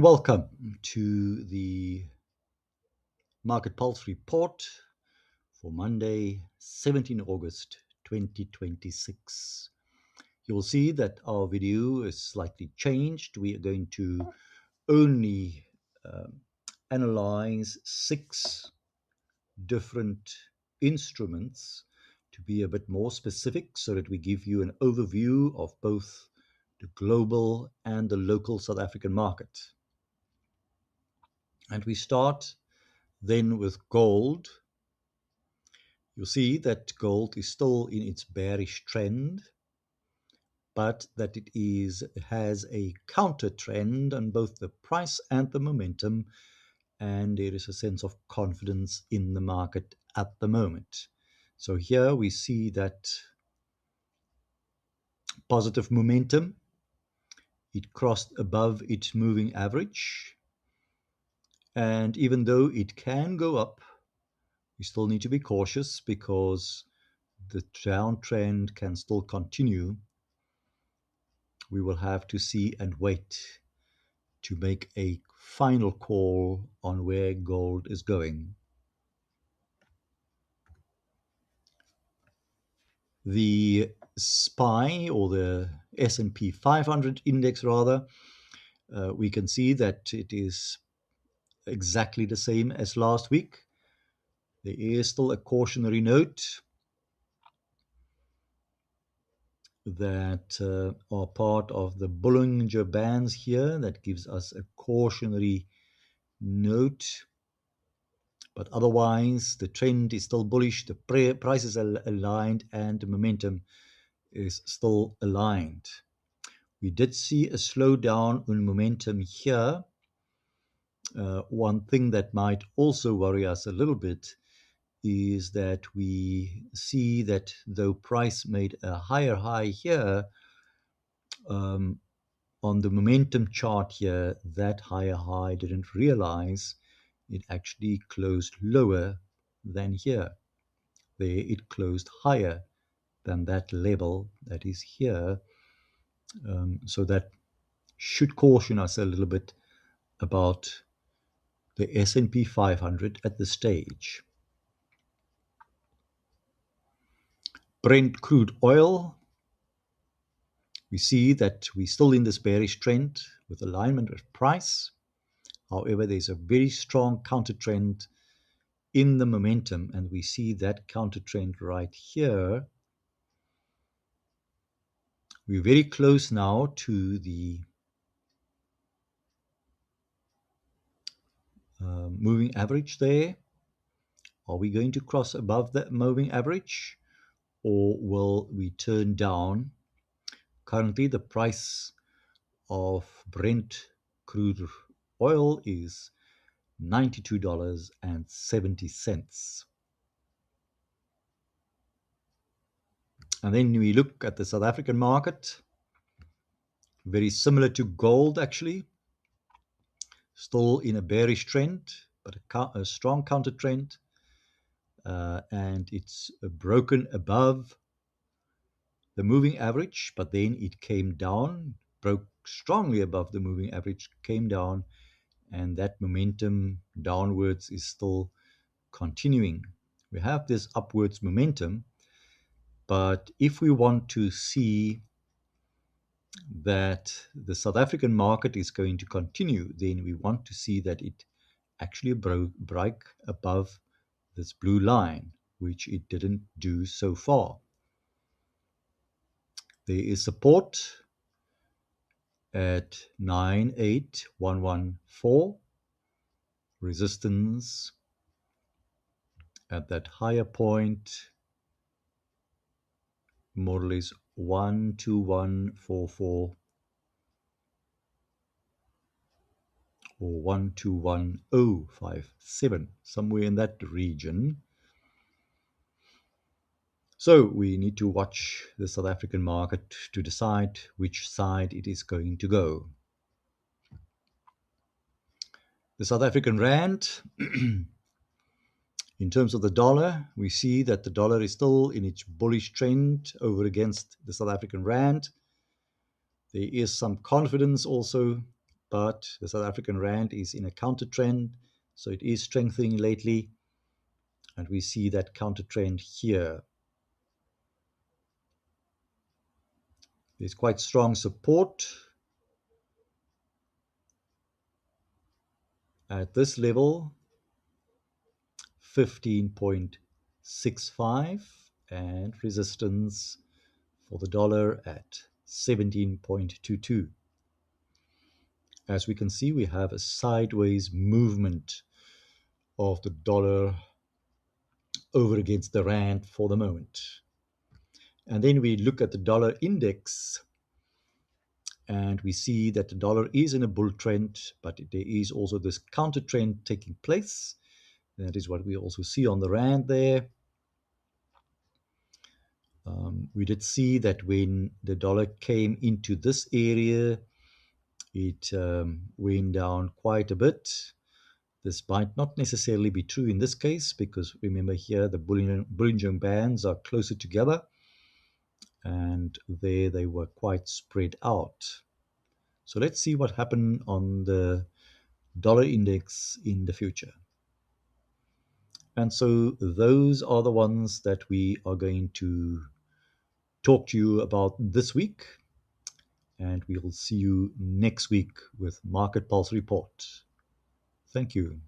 Welcome to the Market Pulse report for Monday, 17 August 2026. You'll see that our video is slightly changed. We are going to only analyze 6 different instruments to be a bit more specific so that we give you an overview of both the global and the local South African market. And we start then with gold. You'll see that gold is still in its bearish trend, but that has a counter trend on both the price and the momentum, and there is a sense of confidence in the market at the moment. So here we see that positive momentum. It crossed above its moving average, and even though it can go up, we still need to be cautious because the downtrend can still continue. We will have to see and wait to make a final call on where gold is going. The SPY, or the S&P 500 index rather, we can see that it is exactly the same as last week. There is still a cautionary note that are part of the Bollinger Bands here that gives us a cautionary note. But otherwise, the trend is still bullish, the prices are aligned, and the momentum is still aligned. We did see a slowdown in momentum here. One thing that might also worry us a little bit is that we see that though price made a higher high here, on the momentum chart here, that higher high didn't realize it actually closed lower than here. There it closed higher than that level that is here. So that should caution us a little bit about the S&P 500 at this stage. Brent crude oil, we see that we're still in this bearish trend with alignment with price. However, there's a very strong counter trend in the momentum, and we see that counter trend right here. We're very close now to the moving average there. Are we going to cross above that moving average, or will we turn down? Currently, the price of Brent crude oil is $92.70. And then we look at the South African market, very similar to gold actually, still in a bearish trend, but a strong counter trend, and it's broken above the moving average, but then it came down, broke strongly above the moving average, came down, and that momentum downwards is still continuing. We have this upwards momentum, but if we want to see that the South African market is going to continue, then we want to see that it actually break above this blue line, which it didn't do so far. There is support at 98114, resistance at that higher point, more or less 12144 or 121057, somewhere in that region. So we need to watch the South African market to decide which side it is going to go. The South African rand, in terms of the dollar, we see that the dollar is still in its bullish trend over against the South African rand. There is some confidence also but the South African rand is in a counter trend, so it is strengthening lately, and we see that counter trend here. There's quite strong support at this level, 15.65, and resistance for the dollar at 17.22. As we can see, we have a sideways movement of the dollar over against the rand for the moment. And then we look at the dollar index, and we see that the dollar is in a bull trend, but there is also this counter trend taking place. That is what we also see on the rand there. We did see that when the dollar came into this area, it went down quite a bit. This might not necessarily be true in this case, because remember here the Bollinger Bands are closer together, and there they were quite spread out. So let's see what happened on the dollar index in the future. And so those are the ones that we are going to talk to you about this week. And we will see you next week with Market Pulse Report. Thank you.